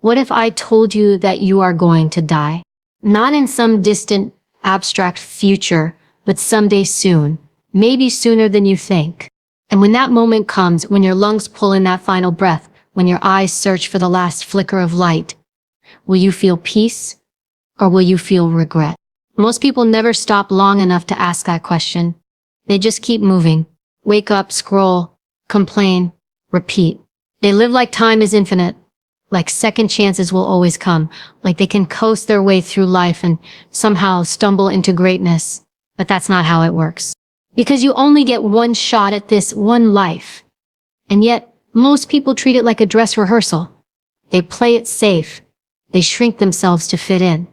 What if I told you that you are going to die? Not in some distant, abstract future, but someday soon. Maybe sooner than you think. And when that moment comes, when your lungs pull in that final breath, when your eyes search for the last flicker of light, will you feel peace or will you feel regret? Most people never stop long enough to ask that question. They just keep moving. Wake up, scroll, complain, repeat. They live like time is infinite, like second chances will always come, like they can coast their way through life and somehow stumble into greatness. But that's not how it works. Because you only get one shot at this one life. And yet, most people treat it like a dress rehearsal. They play it safe. They shrink themselves to fit in.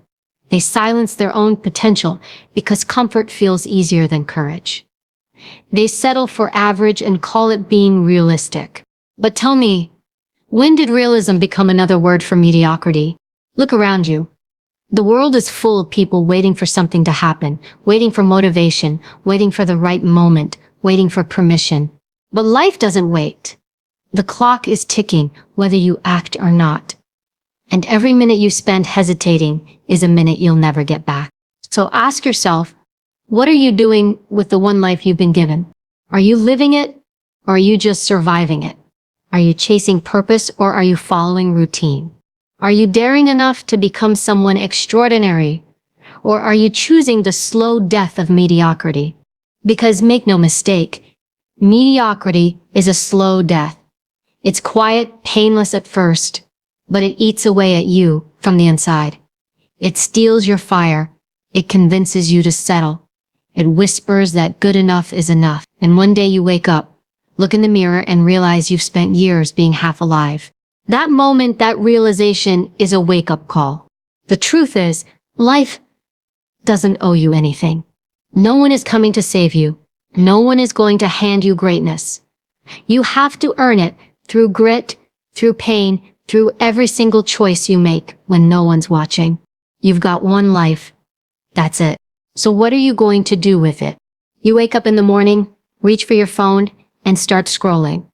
They silence their own potential because comfort feels easier than courage. They settle for average and call it being realistic. But tell me, when did realism become another word for mediocrity? Look around you. The world is full of people waiting for something to happen, waiting for motivation, waiting for the right moment, waiting for permission. But life doesn't wait. The clock is ticking, whether you act or not. And every minute you spend hesitating is a minute you'll never get back. So ask yourself, what are you doing with the one life you've been given? Are you living it, or are you just surviving it? Are you chasing purpose, or are you following routine? Are you daring enough to become someone extraordinary, or are you choosing the slow death of mediocrity? Because make no mistake, mediocrity is a slow death. It's quiet, painless at first, but it eats away at you from the inside. It steals your fire. It convinces you to settle. It whispers that good enough is enough. And one day you wake up, look in the mirror and realize you've spent years being half alive. That moment, that realization is a wake-up call. The truth is, life doesn't owe you anything. No one is coming to save you. No one is going to hand you greatness. You have to earn it through grit, through pain, through every single choice you make when no one's watching. You've got one life. That's it. So what are you going to do with it? You wake up in the morning, reach for your phone, and start scrolling.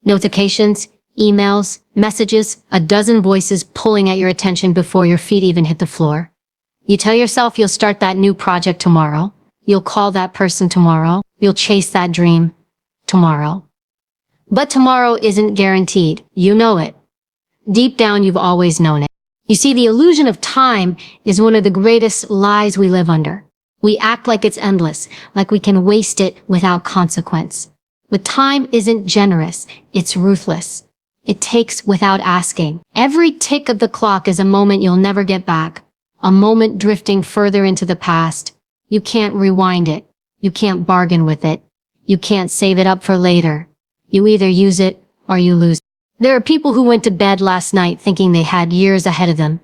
Notifications, emails, messages, a dozen voices pulling at your attention before your feet even hit the floor. You tell yourself you'll start that new project tomorrow. You'll call that person tomorrow. You'll chase that dream tomorrow. But tomorrow isn't guaranteed. You know it. Deep down, you've always known it. You see, the illusion of time is one of the greatest lies we live under. We act like it's endless, like we can waste it without consequence. But time isn't generous, it's ruthless. It takes without asking. Every tick of the clock is a moment you'll never get back, a moment drifting further into the past. You can't rewind it. You can't bargain with it. You can't save it up for later. You either use it or you lose it. There are people who went to bed last night thinking they had years ahead of them.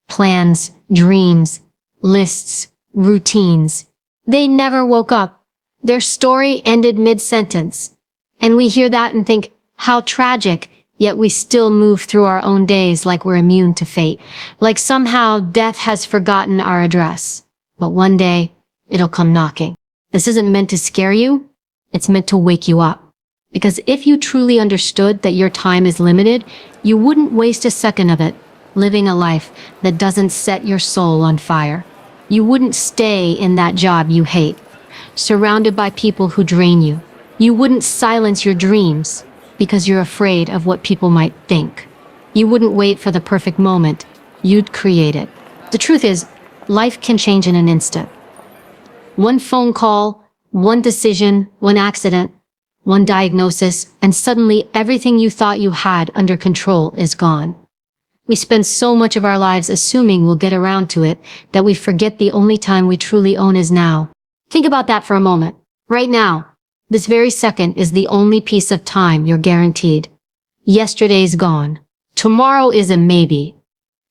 Plans, dreams, lists, routines. They never woke up. Their story ended mid-sentence. And we hear that and think, how tragic, yet we still move through our own days like we're immune to fate. Like somehow death has forgotten our address. But one day, it'll come knocking. This isn't meant to scare you. It's meant to wake you up. Because if you truly understood that your time is limited, you wouldn't waste a second of it living a life that doesn't set your soul on fire. You wouldn't stay in that job you hate, surrounded by people who drain you. You wouldn't silence your dreams because you're afraid of what people might think. You wouldn't wait for the perfect moment. You'd create it. The truth is, life can change in an instant. One phone call, one decision, one accident, one diagnosis, and suddenly everything you thought you had under control is gone. We spend so much of our lives assuming we'll get around to it that we forget the only time we truly own is now. Think about that for a moment. Right now, this very second is the only piece of time you're guaranteed. Yesterday's gone. Tomorrow is a maybe.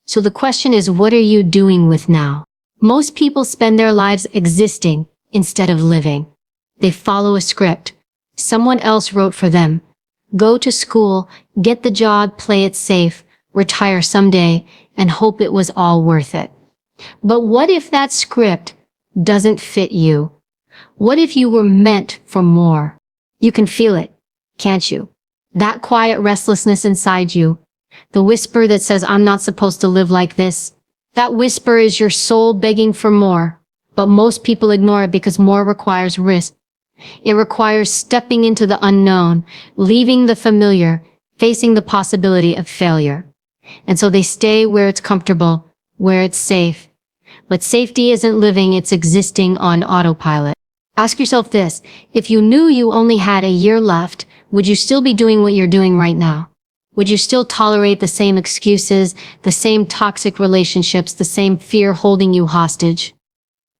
So the question is, what are you doing with now? Most people spend their lives existing instead of living. They follow a script someone else wrote for them. Go to school, get the job, play it safe, retire someday, and hope it was all worth it. But what if that script doesn't fit you? What if you were meant for more? You can feel it, can't you? That quiet restlessness inside you, The whisper that says, I'm not supposed to live like this. That whisper is your soul begging for more. But most people ignore it because more requires risk. It requires stepping into the unknown, leaving the familiar, facing the possibility of failure. And so they stay where it's comfortable, where it's safe. But safety isn't living, it's existing on autopilot. Ask yourself this, if you knew you only had a year left, would you still be doing what you're doing right now? Would you still tolerate the same excuses, the same toxic relationships, the same fear holding you hostage?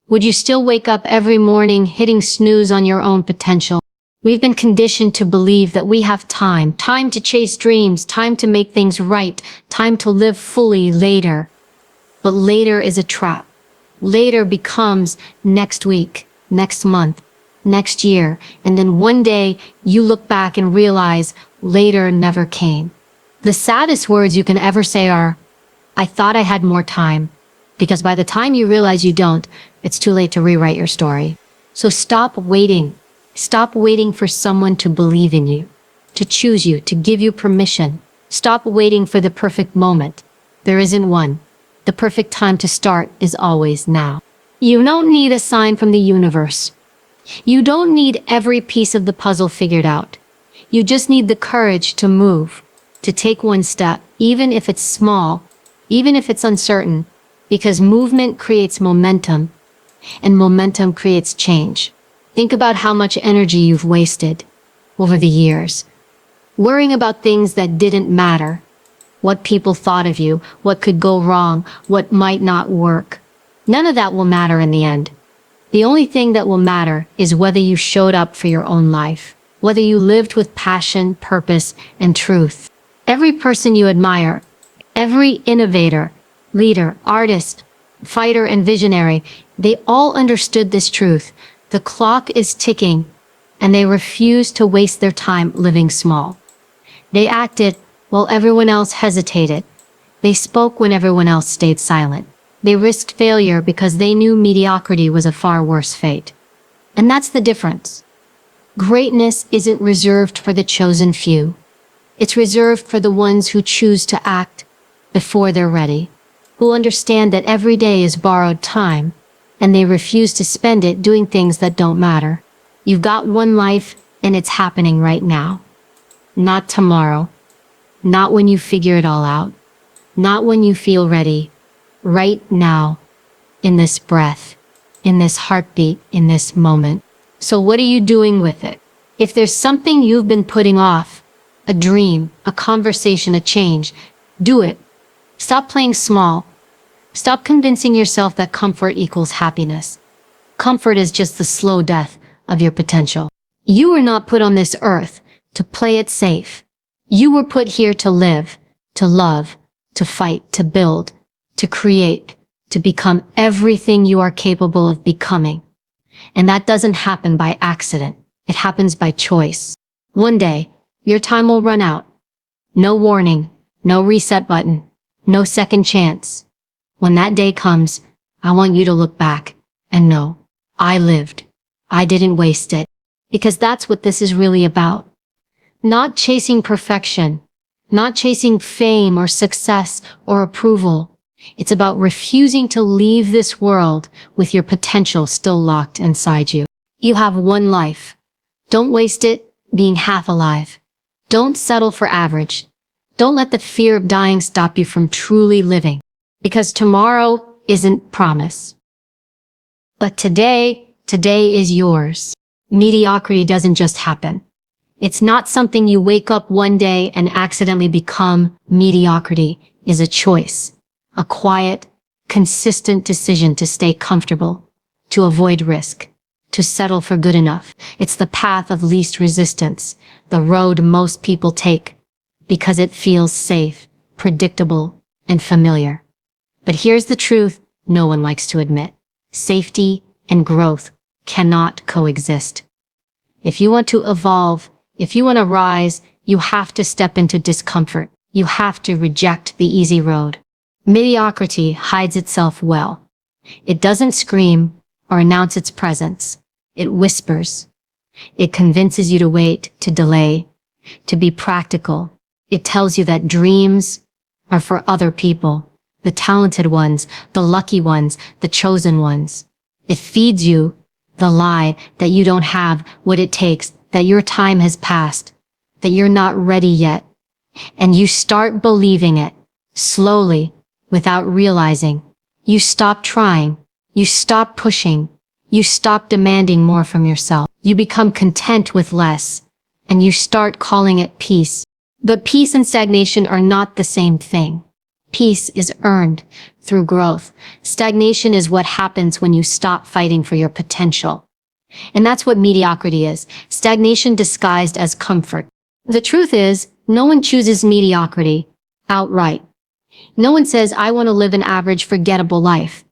Would you still wake up every morning hitting snooze on your own potential? We've been conditioned to believe that we have time to chase dreams, time to make things right, time to live fully later. But later is a trap. Later becomes next week, next month, next year, and then one day you look back and realize later never came. The saddest words you can ever say are, I thought I had more time. Because by the time you realize you don't, it's too late to rewrite your story. So stop waiting. Stop waiting for someone to believe in you, to choose you, to give you permission. Stop waiting for the perfect moment. There isn't one. The perfect time to start is always now. You don't need a sign from the universe. You don't need every piece of the puzzle figured out. You just need the courage to move, to take one step, even if it's small, even if it's uncertain, because movement creates momentum, and momentum creates change. Think about how much energy you've wasted over the years, worrying about things that didn't matter, what people thought of you, what could go wrong, what might not work. None of that will matter in the end. The only thing that will matter is whether you showed up for your own life, whether you lived with passion, purpose, and truth. Every person you admire, every innovator, leader, artist, fighter, and visionary, they all understood this truth. The clock is ticking, and they refused to waste their time living small. They acted while everyone else hesitated. They spoke when everyone else stayed silent. They risked failure because they knew mediocrity was a far worse fate. And that's the difference. Greatness isn't reserved for the chosen few. It's reserved for the ones who choose to act before they're ready, who understand that every day is borrowed time, and they refuse to spend it doing things that don't matter. You've got one life, and it's happening right now. Not tomorrow. Not when you figure it all out. Not when you feel ready. Right now. In this breath. In this heartbeat. In this moment. So what are you doing with it? If there's something you've been putting off, a dream, a conversation, a change, do it. Stop playing small. Stop convincing yourself that comfort equals happiness. Comfort is just the slow death of your potential. You were not put on this earth to play it safe. You were put here to live, to love, to fight, to build, to create, to become everything you are capable of becoming. And that doesn't happen by accident. It happens by choice. One day, your time will run out. No warning, no reset button, no second chance. When that day comes, I want you to look back and know, I lived. I didn't waste it. Because that's what this is really about. Not chasing perfection, not chasing fame or success or approval. It's about refusing to leave this world with your potential still locked inside you. You have one life. Don't waste it being half alive. Don't settle for average. Don't let the fear of dying stop you from truly living. Because tomorrow isn't promise. But today is yours. Mediocrity doesn't just happen. It's not something you wake up one day and accidentally become. Mediocrity is a choice. A quiet, consistent decision to stay comfortable, to avoid risk, to settle for good enough. It's the path of least resistance, the road most people take, because it feels safe, predictable, and familiar. But here's the truth no one likes to admit. Safety and growth cannot coexist. If you want to evolve, if you want to rise, you have to step into discomfort. You have to reject the easy road. Mediocrity hides itself well. It doesn't scream or announce its presence. It whispers. It convinces you to wait, to delay, to be practical. It tells you that dreams are for other people. The talented ones, the lucky ones, the chosen ones. It feeds you the lie that you don't have what it takes, that your time has passed, that you're not ready yet. And you start believing it, slowly, without realizing. You stop trying. You stop pushing. You stop demanding more from yourself. You become content with less, and you start calling it peace. But peace and stagnation are not the same thing. Peace is earned through growth. Stagnation is what happens when you stop fighting for your potential. And that's what mediocrity is. Stagnation disguised as comfort. The truth is, no one chooses mediocrity outright. No one says, I want to live an average, forgettable life.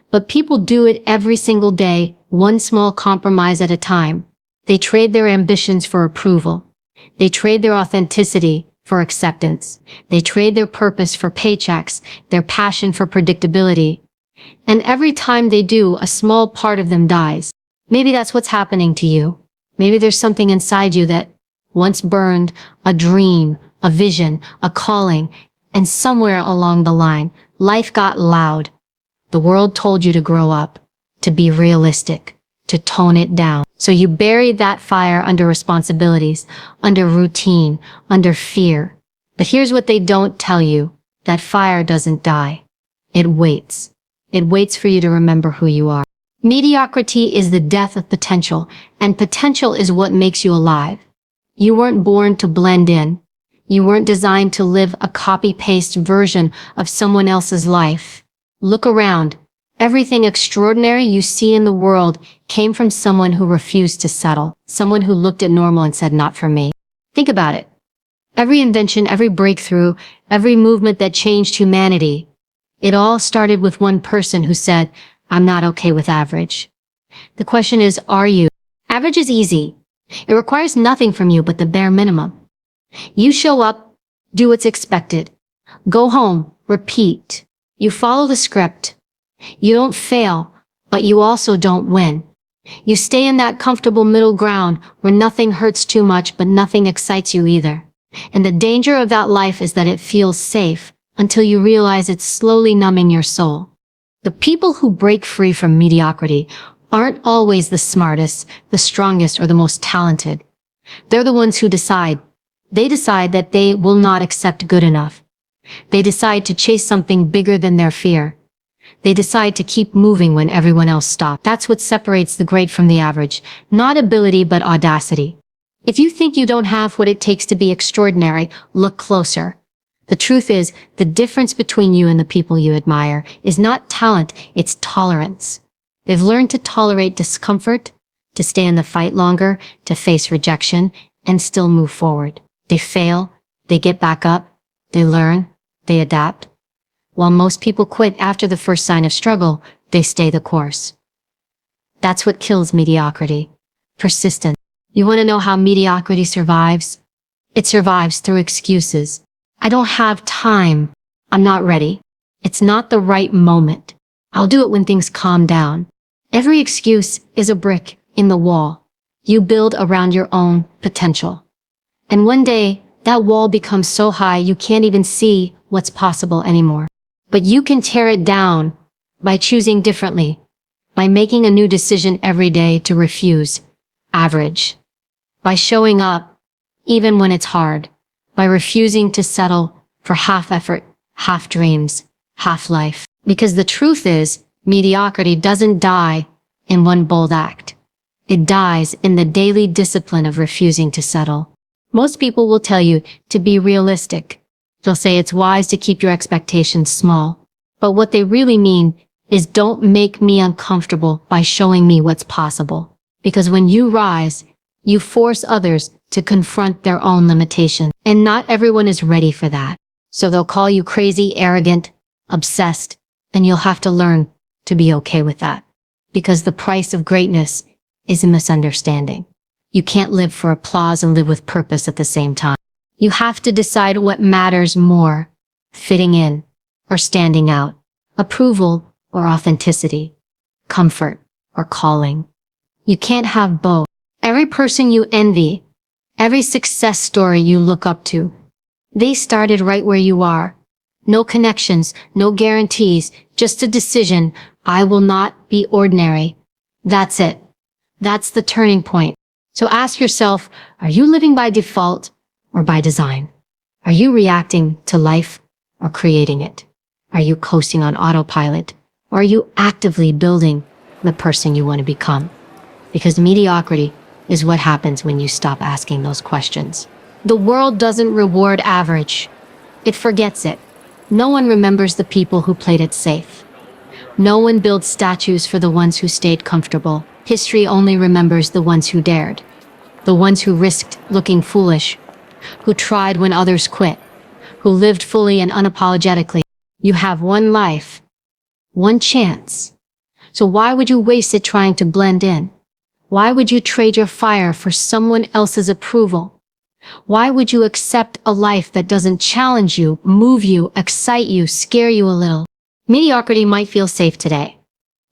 But people do it every single day, one small compromise at a time. They trade their ambitions for approval. They trade their authenticity for acceptance. They trade their purpose for paychecks, their passion for predictability. And every time they do, a small part of them dies. Maybe that's what's happening to you. Maybe there's something inside you that once burned, a dream, a vision, a calling, and somewhere along the line, life got loud. The world told you to grow up, to be realistic, to tone it down. So you buried that fire under responsibilities, under routine, under fear. But here's what they don't tell you. That fire doesn't die. It waits. It waits for you to remember who you are. Mediocrity is the death of potential, and potential is what makes you alive. You weren't born to blend in. You weren't designed to live a copy-paste version of someone else's life. Look around. Everything extraordinary you see in the world came from someone who refused to settle, someone who looked at normal and said, not for me. Think about it. Every invention, every breakthrough, every movement that changed humanity, it all started with one person who said, I'm not okay with average. The question is, are you? Average is easy. It requires nothing from you but the bare minimum. You show up, do what's expected, go home, repeat. You follow the script. You don't fail, but you also don't win. You stay in that comfortable middle ground where nothing hurts too much, but nothing excites you either. And the danger of that life is that it feels safe until you realize it's slowly numbing your soul. The people who break free from mediocrity aren't always the smartest, the strongest, or the most talented. They're the ones who decide. They decide that they will not accept good enough. They decide to chase something bigger than their fear. They decide to keep moving when everyone else stops. That's what separates the great from the average. Not ability, but audacity. If you think you don't have what it takes to be extraordinary, look closer. The truth is, the difference between you and the people you admire is not talent, it's tolerance. They've learned to tolerate discomfort, to stay in the fight longer, to face rejection, and still move forward. They fail, they get back up, they learn, they adapt. While most people quit after the first sign of struggle, they stay the course. That's what kills mediocrity. Persistence. You want to know how mediocrity survives? It survives through excuses. I don't have time. I'm not ready. It's not the right moment. I'll do it when things calm down. Every excuse is a brick in the wall you build around your own potential. And one day, that wall becomes so high you can't even see what's possible anymore. But you can tear it down by choosing differently, by making a new decision every day to refuse average, by showing up even when it's hard, by refusing to settle for half effort, half dreams, half life. Because the truth is, mediocrity doesn't die in one bold act. It dies in the daily discipline of refusing to settle. Most people will tell you to be realistic. They'll say it's wise to keep your expectations small. But what they really mean is don't make me uncomfortable by showing me what's possible. Because when you rise, you force others to confront their own limitations. And not everyone is ready for that. So they'll call you crazy, arrogant, obsessed, and you'll have to learn to be okay with that. Because the price of greatness is a misunderstanding. You can't live for applause and live with purpose at the same time. You have to decide what matters more, fitting in or standing out, approval or authenticity, comfort or calling. You can't have both. Every person you envy, every success story you look up to, they started right where you are. No connections, no guarantees, just a decision. I will not be ordinary. That's it. That's the turning point. So ask yourself, are you living by default or by design? Are you reacting to life or creating it? Are you coasting on autopilot or are you actively building the person you want to become? Because mediocrity is what happens when you stop asking those questions. The world doesn't reward average. It forgets it. No one remembers the people who played it safe. No one builds statues for the ones who stayed comfortable. History only remembers the ones who dared. The ones who risked looking foolish, who tried when others quit, who lived fully and unapologetically. You have one life, one chance. So why would you waste it trying to blend in? Why would you trade your fire for someone else's approval? Why would you accept a life that doesn't challenge you, move you, excite you, scare you a little? Mediocrity might feel safe today,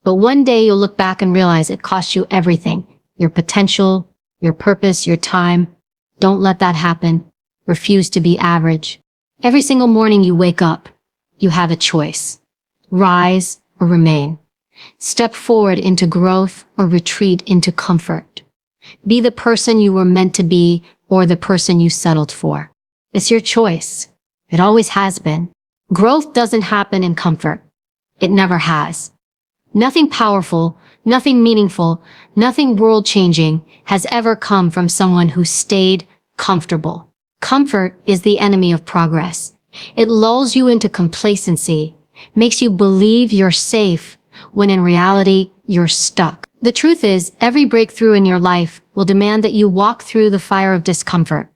but one day you'll look back and realize it cost you everything. Your potential, your purpose, your time. Don't let that happen. Refuse to be average. Every single morning you wake up, you have a choice. Rise or remain. Step forward into growth or retreat into comfort. Be the person you were meant to be or the person you settled for. It's your choice. It always has been. Growth doesn't happen in comfort. It never has. Nothing powerful, nothing meaningful, nothing world-changing has ever come from someone who stayed comfortable. Comfort is the enemy of progress. It lulls you into complacency, makes you believe you're safe, when in reality, you're stuck. The truth is, every breakthrough in your life will demand that you walk through the fire of discomfort.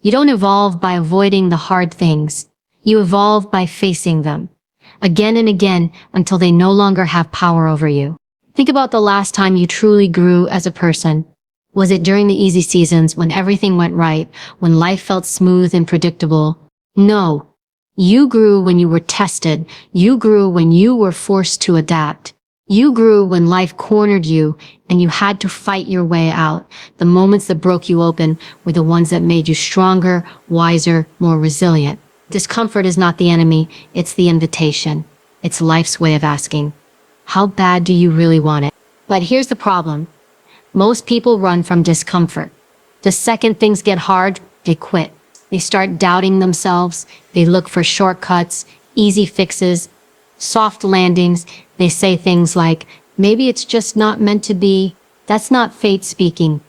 You don't evolve by avoiding the hard things. You evolve by facing them, again and again, until they no longer have power over you. Think about the last time you truly grew as a person. Was it during the easy seasons when everything went right, when life felt smooth and predictable? No. You grew when you were tested. You grew when you were forced to adapt. You grew when life cornered you and you had to fight your way out. The moments that broke you open were the ones that made you stronger, wiser, more resilient. Discomfort is not the enemy, it's the invitation. It's life's way of asking, how bad do you really want it? But here's the problem. Most people run from discomfort. The second things get hard, they quit. They start doubting themselves. They look for shortcuts, easy fixes, soft landings. They say things like, maybe it's just not meant to be. That's not fate speaking.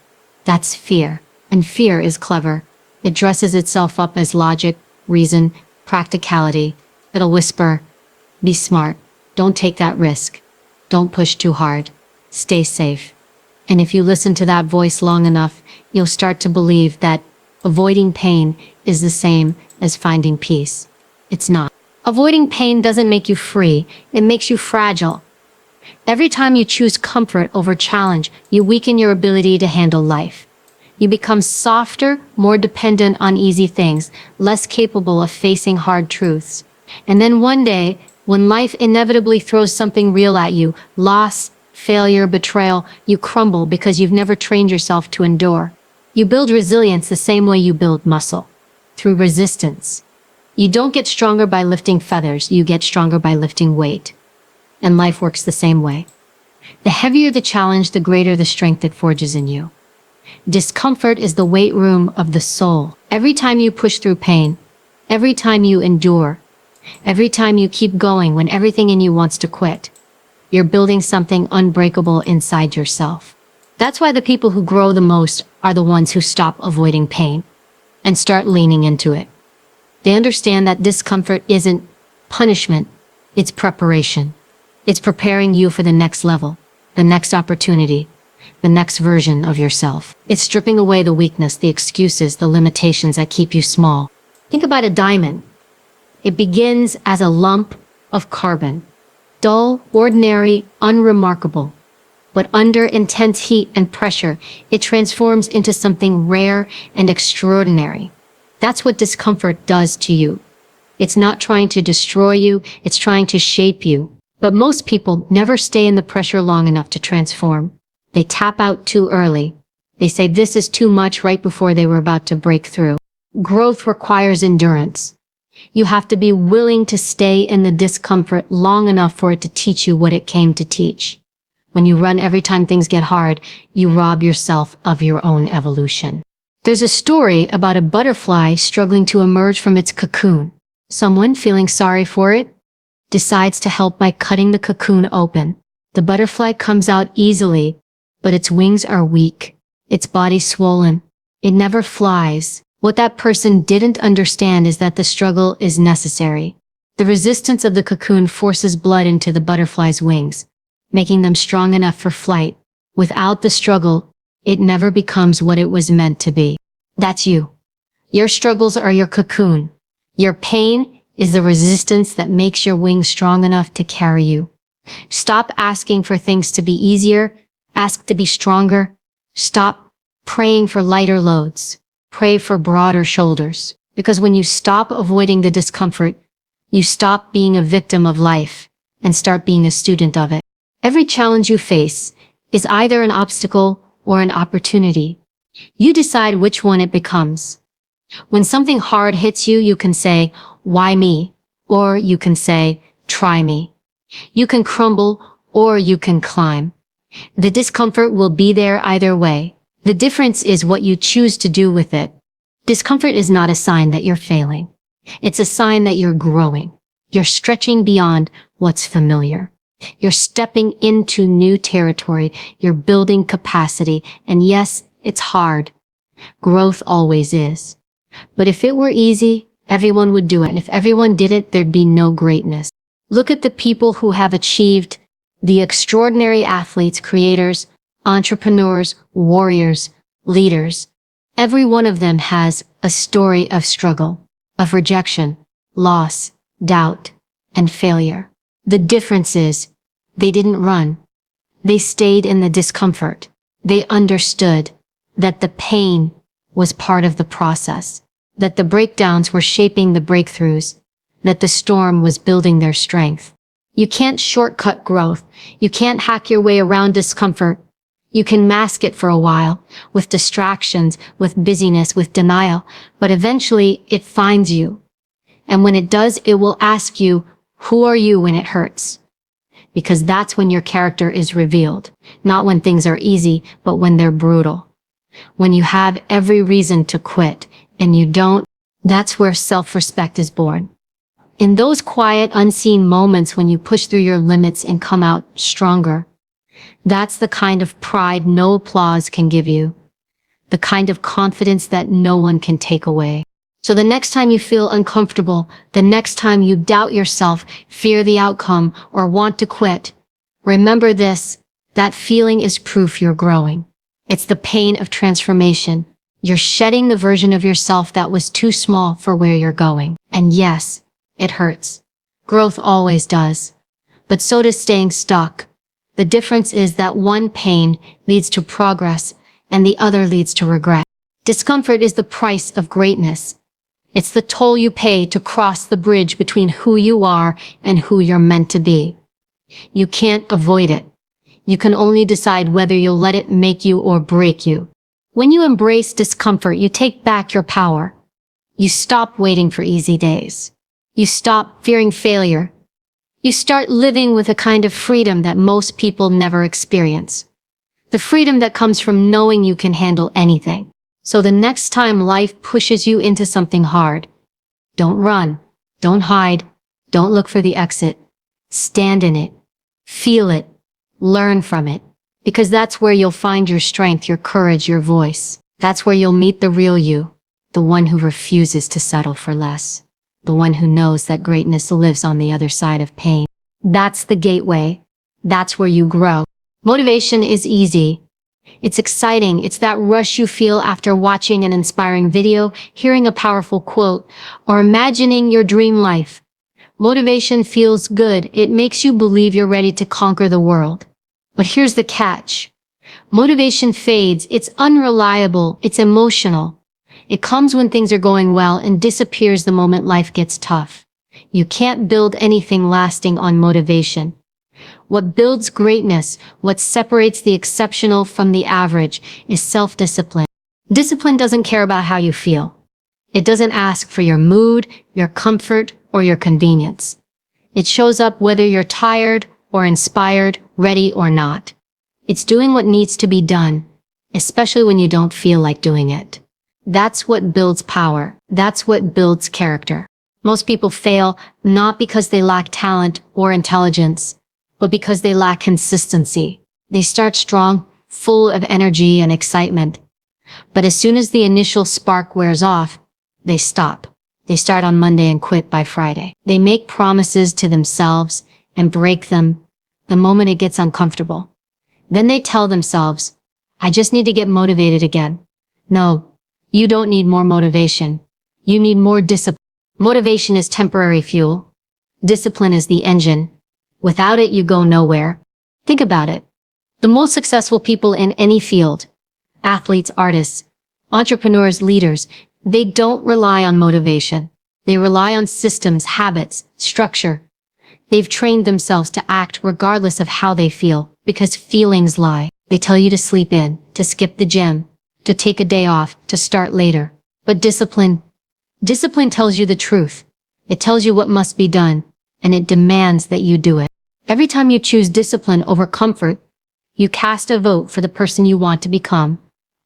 That's fear. And fear is clever. It dresses itself up as logic, reason, practicality. It'll whisper, be smart. Don't take that risk. Don't push too hard. Stay safe. And if you listen to that voice long enough, you'll start to believe that avoiding pain is the same as finding peace. It's not. Avoiding pain doesn't make you free. It makes you fragile. Every time you choose comfort over challenge, you weaken your ability to handle life. You become softer, more dependent on easy things, less capable of facing hard truths. And then one day, when life inevitably throws something real at you, loss, failure, betrayal, you crumble because you've never trained yourself to endure. You build resilience the same way you build muscle, through resistance. You don't get stronger by lifting feathers, you get stronger by lifting weight. And life works the same way. The heavier the challenge, the greater the strength it forges in you. Discomfort is the weight room of the soul. Every time you push through pain, every time you endure, every time you keep going when everything in you wants to quit, you're building something unbreakable inside yourself. That's why the people who grow the most are the ones who stop avoiding pain and start leaning into it. They understand that discomfort isn't punishment, it's preparation. It's preparing you for the next level, the next opportunity, the next version of yourself. It's stripping away the weakness, the excuses, the limitations that keep you small. Think about a diamond. It begins as a lump of carbon, dull, ordinary, unremarkable. But under intense heat and pressure, it transforms into something rare and extraordinary. That's what discomfort does to you. It's not trying to destroy you, it's trying to shape you. But most people never stay in the pressure long enough to transform. They tap out too early. They say this is too much right before they were about to break through. Growth requires endurance. You have to be willing to stay in the discomfort long enough for it to teach you what it came to teach. When you run every time things get hard, you rob yourself of your own evolution. There's a story about a butterfly struggling to emerge from its cocoon. Someone, feeling sorry for it, decides to help by cutting the cocoon open. The butterfly comes out easily, but its wings are weak, its body swollen. It never flies. What that person didn't understand is that the struggle is necessary. The resistance of the cocoon forces blood into the butterfly's wings, making them strong enough for flight. Without the struggle, it never becomes what it was meant to be. That's you. Your struggles are your cocoon. Your pain is the resistance that makes your wings strong enough to carry you. Stop asking for things to be easier. Ask to be stronger. Stop praying for lighter loads. Pray for broader shoulders. Because when you stop avoiding the discomfort, you stop being a victim of life and start being a student of it. Every challenge you face is either an obstacle or an opportunity. You decide which one it becomes. When something hard hits you, you can say, "Why me?" Or you can say, "Try me." You can crumble or you can climb. The discomfort will be there either way. The difference is what you choose to do with it. Discomfort is not a sign that you're failing. It's a sign that you're growing. You're stretching beyond what's familiar. You're stepping into new territory. You're building capacity. And yes, it's hard. Growth always is. But if it were easy, everyone would do it. And if everyone did it, there'd be no greatness. Look at the people who have achieved, the extraordinary athletes, creators, entrepreneurs, warriors, leaders. Every one of them has a story of struggle, of rejection, loss, doubt, and failure. The difference is, they didn't run. They stayed in the discomfort. They understood that the pain was part of the process, that the breakdowns were shaping the breakthroughs, that the storm was building their strength. You can't shortcut growth. You can't hack your way around discomfort. You can mask it for a while, with distractions, with busyness, with denial, but eventually it finds you. And when it does, it will ask you, who are you when it hurts? Because that's when your character is revealed, not when things are easy, but when they're brutal. When you have every reason to quit, and you don't, that's where self-respect is born. In those quiet, unseen moments when you push through your limits and come out stronger, that's the kind of pride no applause can give you, the kind of confidence that no one can take away. So the next time you feel uncomfortable, the next time you doubt yourself, fear the outcome, or want to quit, remember this, that feeling is proof you're growing. It's the pain of transformation. You're shedding the version of yourself that was too small for where you're going. And yes, it hurts. Growth always does. But so does staying stuck. The difference is that one pain leads to progress and the other leads to regret. Discomfort is the price of greatness. It's the toll you pay to cross the bridge between who you are and who you're meant to be. You can't avoid it. You can only decide whether you'll let it make you or break you. When you embrace discomfort, you take back your power. You stop waiting for easy days. You stop fearing failure. You start living with a kind of freedom that most people never experience. The freedom that comes from knowing you can handle anything. So the next time life pushes you into something hard, don't run, don't hide, don't look for the exit. Stand in it, feel it, learn from it, because that's where you'll find your strength, your courage, your voice. That's where you'll meet the real you, the one who refuses to settle for less, the one who knows that greatness lives on the other side of pain. That's the gateway. That's where you grow. Motivation is easy. It's exciting. It's that rush you feel after watching an inspiring video, hearing a powerful quote, or imagining your dream life. Motivation feels good. It makes you believe you're ready to conquer the world. But here's the catch. Motivation fades. It's unreliable. It's emotional. It comes when things are going well and disappears the moment life gets tough. You can't build anything lasting on motivation. What builds greatness, what separates the exceptional from the average, is self-discipline. Discipline doesn't care about how you feel. It doesn't ask for your mood, your comfort, or your convenience. It shows up whether you're tired or inspired, ready or not. It's doing what needs to be done, especially when you don't feel like doing it. That's what builds power. That's what builds character. Most people fail not because they lack talent or intelligence, but because they lack consistency. They start strong, full of energy and excitement. But as soon as the initial spark wears off, they stop. They start on Monday and quit by Friday. They make promises to themselves and break them the moment it gets uncomfortable. Then they tell themselves, I just need to get motivated again. No, you don't need more motivation. You need more discipline. Motivation is temporary fuel. Discipline is the engine. Without it, you go nowhere. Think about it. The most successful people in any field, athletes, artists, entrepreneurs, leaders, they don't rely on motivation. They rely on systems, habits, structure. They've trained themselves to act regardless of how they feel, because feelings lie. They tell you to sleep in, to skip the gym, to take a day off, to start later. But discipline tells you the truth. It tells you what must be done, and it demands that you do it. Every time you choose discipline over comfort, you cast a vote for the person you want to become.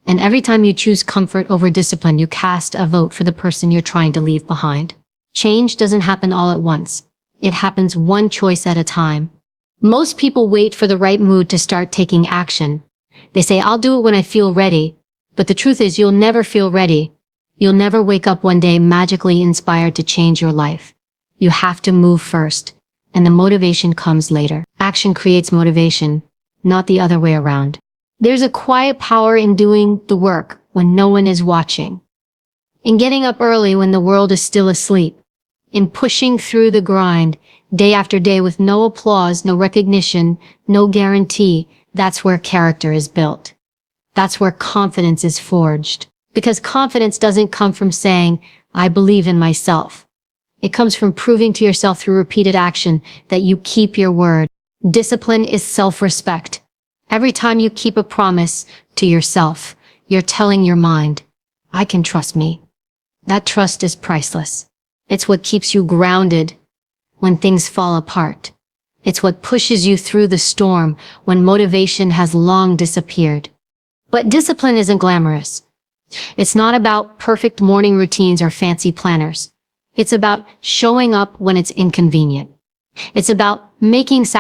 And every time you choose comfort over discipline, you cast a vote for the person you're trying to leave behind. Change doesn't happen all at once. It happens one choice at a time. Most people wait for the right mood to start taking action. They say, I'll do it when I feel ready. But the truth is, you'll never feel ready. You'll never wake up one day magically inspired to change your life. You have to move first, and the motivation comes later. Action creates motivation, not the other way around. There's a quiet power in doing the work when no one is watching. In getting up early when the world is still asleep. In pushing through the grind, day after day with no applause, no recognition, no guarantee. That's where character is built. That's where confidence is forged. Because confidence doesn't come from saying, I believe in myself. It comes from proving to yourself through repeated action that you keep your word. Discipline is self-respect. Every time you keep a promise to yourself, you're telling your mind, I can trust me. That trust is priceless. It's what keeps you grounded when things fall apart. It's what pushes you through the storm when motivation has long disappeared. But discipline isn't glamorous. It's not about perfect morning routines or fancy planners. It's about showing up when it's inconvenient. It's about making sacrifices